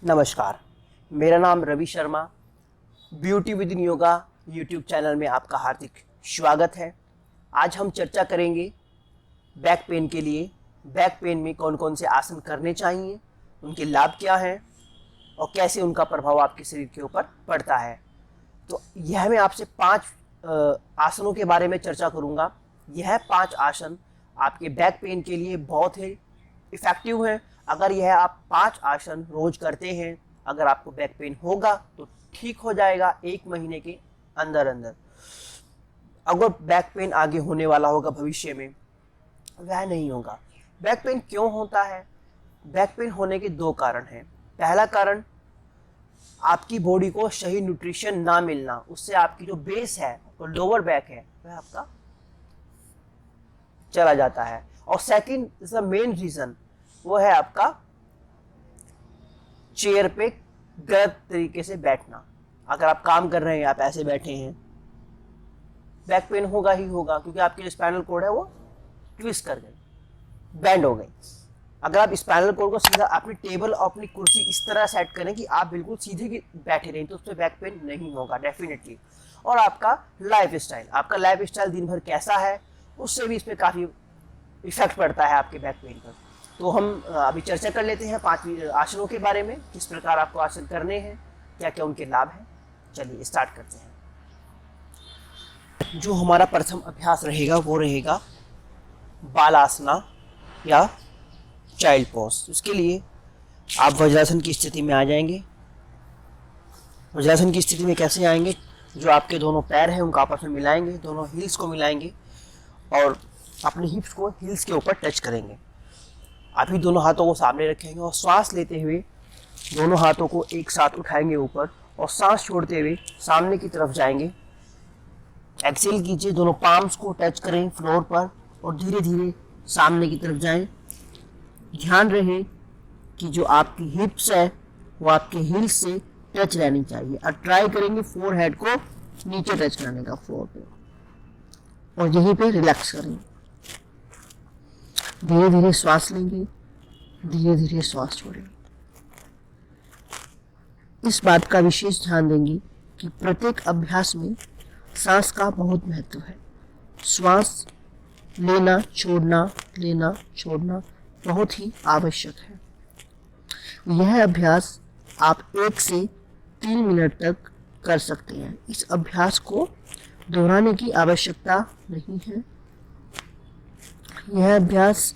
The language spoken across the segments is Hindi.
नमस्कार, मेरा नाम Ravi Sharma. Beauty within yoga YouTube channel में आपका हार्दिक स्वागत है। आज हम चर्चा करेंगे बैक पेन के लिए। बैक पेन में कौन कौन से आसन करने चाहिए, उनके लाभ क्या हैं और कैसे उनका प्रभाव आपके शरीर के ऊपर पड़ता है। तो यह मैं आपसे 5 आसनों के बारे में चर्चा करूँगा। यह 5 आसन आपके बैक पेन के लिए बहुत ही इफ़ेक्टिव हैं। अगर यह आप 5 आसन रोज करते हैं, अगर आपको बैक पेन होगा तो ठीक हो जाएगा 1 महीने के अंदर अंदर। अगर बैक पेन आगे होने वाला होगा भविष्य में, वह नहीं होगा। बैक पेन क्यों होता है? बैक पेन होने के 2 कारण हैं। पहला कारण आपकी बॉडी को सही न्यूट्रिशन ना मिलना, उससे आपकी जो बेस है और लोअर बैक है वह आपका चला जाता है। और second is the main reason, वो है आपका चेयर पे गलत तरीके से बैठना। अगर आप काम कर रहे हैं, आप ऐसे बैठे हैं, बैक पेन होगा ही होगा, क्योंकि आपकी जो स्पाइनल कॉर्ड है वो ट्विस्ट कर गई, बैंड हो गई। अगर आप स्पाइनल कॉर्ड को सीधा अपनी टेबल और अपनी कुर्सी इस तरह सेट करें कि आप बिल्कुल सीधे बैठे रहें, तो उस पर बैक पेन नहीं होगा डेफिनेटली। और आपका लाइफ स्टाइल दिन भर कैसा है, उससे भी इस पर काफ़ी इफेक्ट पड़ता है आपके बैक पेन पर। तो हम अभी चर्चा कर लेते हैं 5 आसनों के बारे में, किस प्रकार आपको आसन करने हैं, क्या क्या उनके लाभ हैं। चलिए स्टार्ट करते हैं। जो हमारा प्रथम अभ्यास रहेगा वो रहेगा बालासना या चाइल्ड पोज। उसके लिए आप वज्रासन की स्थिति में आ जाएंगे। वज्रासन की स्थिति में कैसे आएंगे? जो आपके दोनों पैर हैं उनको आपस में मिलाएंगे, दोनों हील्स को मिलाएंगे और अपने हिप्स को हील्स के ऊपर टच करेंगे। अभी दोनों हाथों को सामने रखेंगे और श्वास लेते हुए दोनों हाथों को एक साथ उठाएंगे ऊपर और सांस छोड़ते हुए सामने की तरफ जाएंगे। एक्सेल कीजिए, दोनों पाम्स को टच करें फ्लोर पर और धीरे धीरे सामने की तरफ जाएं। ध्यान रहे कि जो आपकी हिप्स है वो आपके हील्स से टच रहनी चाहिए और ट्राई करेंगे फोरहेड को नीचे टच करने का फ्लोर पे, और यहीं पे रिलैक्स करेंगे। धीरे धीरे श्वास लेंगे, धीरे धीरे श्वास छोड़ेंगे। इस बात का विशेष ध्यान देंगे कि प्रत्येक अभ्यास में सांस का बहुत महत्व है। श्वास लेना छोड़ना बहुत ही आवश्यक है। यह अभ्यास आप 1 से 3 मिनट तक कर सकते हैं। इस अभ्यास को दोहराने की आवश्यकता नहीं है। यह अभ्यास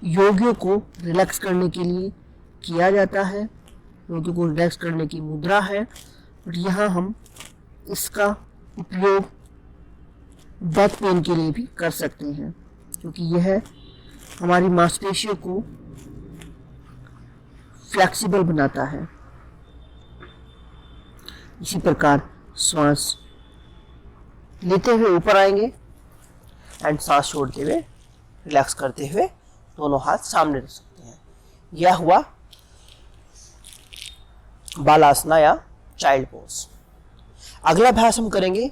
योगियों को रिलैक्स करने के लिए किया जाता है। योगियों को रिलैक्स करने की मुद्रा है, और यहाँ हम इसका उपयोग बैक पेन के लिए भी कर सकते हैं, क्योंकि यह हमारी मांसपेशियों को फ्लेक्सिबल बनाता है। इसी प्रकार श्वास लेते हुए ऊपर आएंगे एंड सांस छोड़ते हुए रिलैक्स करते हुए दोनों हाथ सामने रख सकते हैं। यह हुआ बालासना या चाइल्ड पोज। अगला अभ्यास हम करेंगे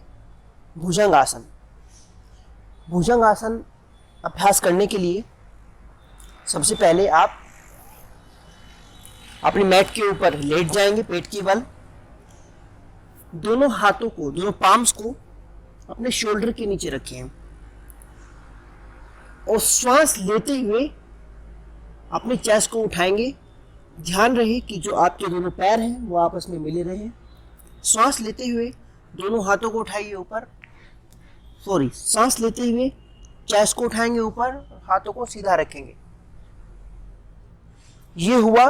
भुजंग आसन। भुजंग आसन अभ्यास करने के लिए सबसे पहले आप अपनी मैट के ऊपर लेट जाएंगे पेट के बल। दोनों हाथों को, दोनों पाम्स को अपने शोल्डर के नीचे रखें और श्वास लेते हुए अपने चेस्ट को उठाएंगे। ध्यान रहे कि जो आपके दोनों पैर हैं वो आपस में मिले रहे। श्वास लेते हुए दोनों हाथों को उठाइए ऊपर, सांस लेते हुए चेस्ट को उठाएंगे ऊपर, हाथों को सीधा रखेंगे। ये हुआ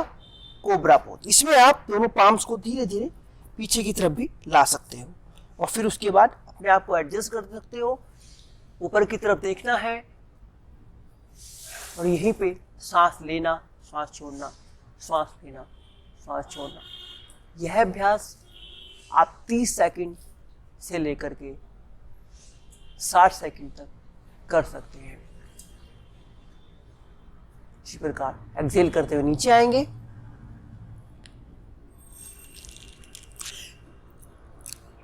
कोबरा पोज। इसमें आप दोनों पाम्स को धीरे धीरे पीछे की तरफ भी ला सकते हो और फिर उसके बाद अपने आप को एडजस्ट कर सकते हो। ऊपर की तरफ देखना है और यहीं पे सांस लेना, सांस छोड़ना, सांस लेना, सांस छोड़ना। यह अभ्यास आप 30 सेकंड से लेकर के 60 सेकंड तक कर सकते हैं। इसी प्रकार एक्सेल करते हुए नीचे आएंगे।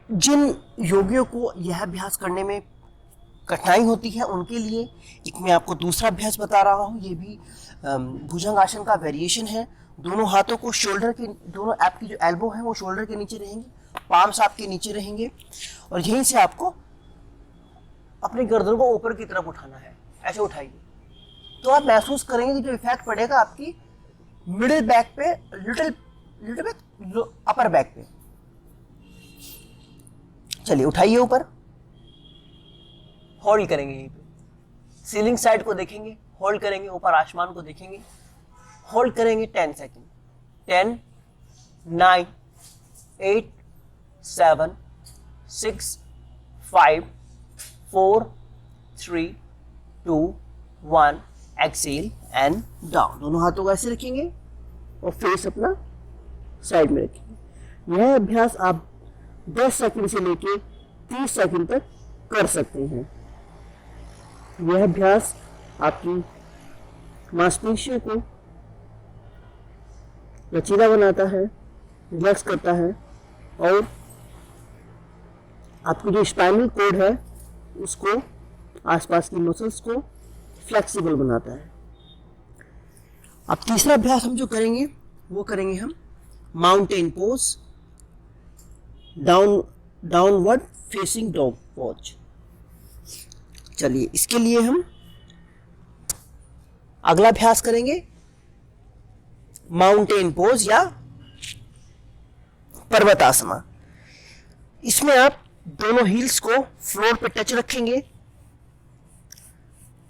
जिन योगियों को यह अभ्यास करने में कठिनाई होती है उनके लिए एक मैं आपको दूसरा अभ्यास बता रहा हूँ। ये भी भुजंगासन का वेरिएशन है। दोनों हाथों को शोल्डर के, दोनों आपकी जो एल्बो है वो शोल्डर के नीचे रहेंगे, पाम्स आपके नीचे रहेंगे और यहीं से आपको अपनी गर्दन को ऊपर की तरफ उठाना है। ऐसे उठाइए तो आप महसूस करेंगे कि जो इफेक्ट पड़ेगा आपकी मिडिल बैक पे, लिटिल बिट अपर बैक पे। चलिए उठाइए ऊपर, होल्ड करेंगे यहीं पे, सीलिंग साइड को देखेंगे, होल्ड करेंगे, ऊपर आसमान को देखेंगे, होल्ड करेंगे 10 सेकेंड। 10, 9, 8, 7, 6, 5, 4, 3, 2, 1, Excel and down. दोनों हाथों को ऐसे रखेंगे और फेस अपना साइड में रखेंगे। यह अभ्यास आप 10 सेकंड से लेके 30 सेकंड तक कर सकते हैं। यह अभ्यास आपकी मांसपेशियों को लचीला बनाता है, रिलैक्स करता है और आपकी जो स्पाइनल कॉर्ड है उसको, आसपास की मसल्स को फ्लेक्सिबल बनाता है। अब तीसरा अभ्यास हम जो करेंगे वो करेंगे हम mountain pose, downward facing dog pose. चलिए इसके लिए हम अगला अभ्यास करेंगे माउंटेन पोज या पर्वतासना। इसमें आप दोनों हील्स को फ्लोर पे टच रखेंगे,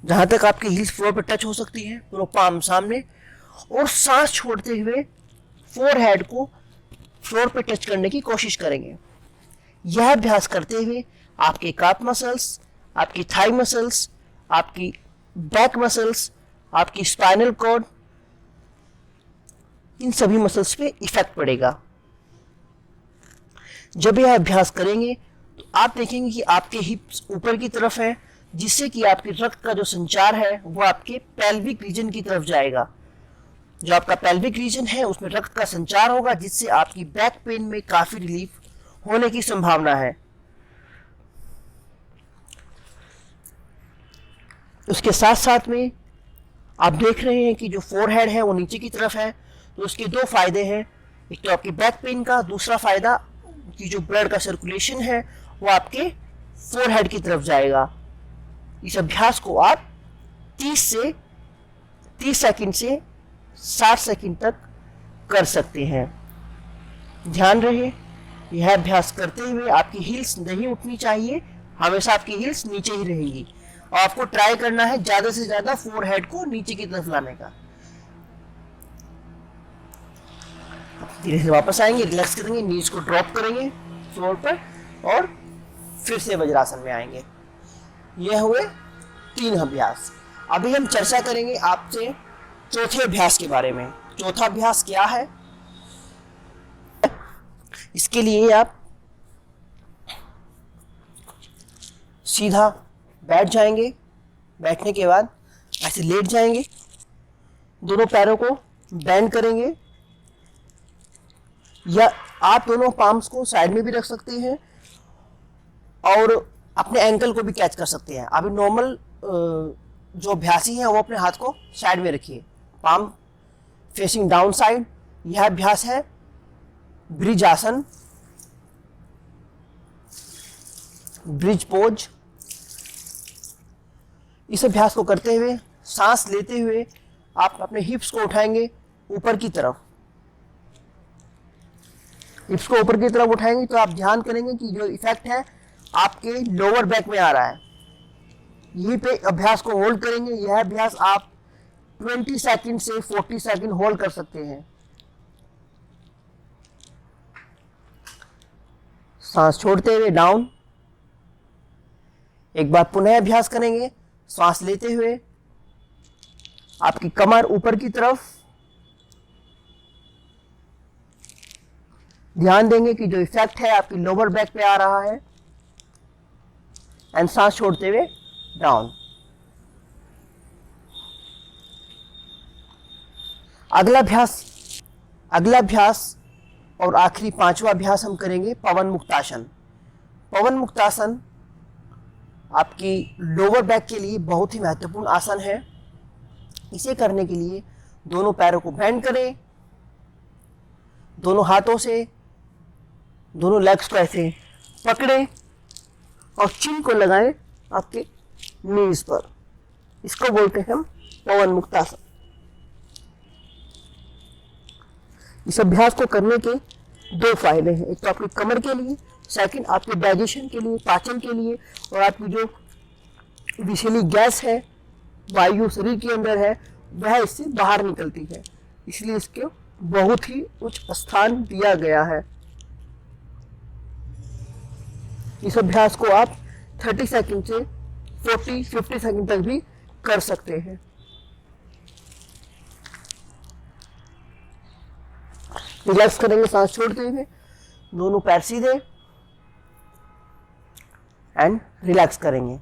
जहां तक आपकी हील्स फ्लोर पे टच हो सकती है, दोनों पाम सामने, और सांस छोड़ते हुए फोरहेड को फ्लोर पे टच करने की कोशिश करेंगे। यह अभ्यास करते हुए आपके काफ मसल्स, आपकी थाई मसल्स, आपकी बैक मसल्स, आपकी स्पाइनल कॉर्ड, इन सभी मसल्स पे इफेक्ट पड़ेगा। जब यह अभ्यास करेंगे तो आप देखेंगे कि आपके हिप्स ऊपर की तरफ है, जिससे कि आपके रक्त का जो संचार है वो आपके पेल्विक रीजन की तरफ जाएगा। जो आपका पेल्विक रीजन है उसमें रक्त का संचार होगा, जिससे आपकी बैक पेन में काफी रिलीफ होने की संभावना है। उसके साथ साथ में आप देख रहे हैं कि जो फोरहेड है वो नीचे की तरफ है, तो उसके दो फायदे हैं। एक तो आपकी बैक पेन का, दूसरा फायदा कि जो ब्लड का सर्कुलेशन है वो आपके फोरहेड की तरफ जाएगा। इस अभ्यास को आप 30 सेकंड से 60 सेकंड तक कर सकते हैं। ध्यान रहे यह अभ्यास करते हुए आपकी हील्स नहीं उठनी चाहिए, हमेशा आपकी हील्स नीचे ही रहेंगी और आपको ट्राई करना है ज्यादा से ज्यादा फोरहेड को नीचे की तरफ लाने का। धीरे से वापस आएंगे, रिलैक्स करेंगे, नीज को ड्रॉप करेंगे फ्लोर पर और फिर से वज्रासन में आएंगे। यह हुए 3 अभ्यास। अभी हम चर्चा करेंगे आपसे चौथे अभ्यास के बारे में। चौथा अभ्यास क्या है? इसके लिए आप सीधा बैठ जाएंगे, बैठने के बाद ऐसे लेट जाएंगे, दोनों पैरों को बेंड करेंगे, या आप दोनों पाम्स को साइड में भी रख सकते हैं और अपने एंकल को भी कैच कर सकते हैं। अभी नॉर्मल जो अभ्यासी है वो अपने हाथ को साइड में रखिए, पाम फेसिंग डाउन साइड। यह अभ्यास है ब्रिज आसन, ब्रिज पोज। इस अभ्यास को करते हुए सांस लेते हुए आप अपने हिप्स को उठाएंगे ऊपर की तरफ। हिप्स को ऊपर की तरफ उठाएंगे तो आप ध्यान करेंगे कि जो इफेक्ट है आपके लोअर बैक में आ रहा है। यहीं पे अभ्यास को होल्ड करेंगे। यह अभ्यास आप 20 सेकंड से 40 सेकंड होल्ड कर सकते हैं। सांस छोड़ते हुए डाउन। एक बार पुनः अभ्यास करेंगे, सांस लेते हुए आपकी कमर ऊपर की तरफ। ध्यान देंगे कि जो इफेक्ट है आपकी लोअर बैक पे आ रहा है, एंड सांस छोड़ते हुए डाउन। अगला अभ्यास और आखिरी 5वां अभ्यास हम करेंगे पवन मुक्तासन। पवन मुक्तासन आपकी लोअर बैक के लिए बहुत ही महत्वपूर्ण आसन है। इसे करने के लिए दोनों पैरों को बेंड करें, दोनों हाथों से दोनों लेग्स को ऐसे पकड़ें और चिन को लगाएं आपके नीज पर। इसको बोलते हैं हम पवन मुक्तासन। इस अभ्यास को करने के दो फायदे हैं, एक तो आपकी कमर के लिए, सेकंड आपके डाइजेशन के लिए, पाचन के लिए, और आपकी जो विषैली गैस है, वायु शरीर के अंदर है, वह इससे बाहर निकलती है। इसलिए इसके बहुत ही उच्च स्थान दिया गया है। इस अभ्यास को आप 30 सेकंड से 40-50 सेकंड तक भी कर सकते हैं। रिलैक्स करेंगे सांस छोड़ते हुए, दोनों पैर सीधे एंड रिलैक्स करेंगे।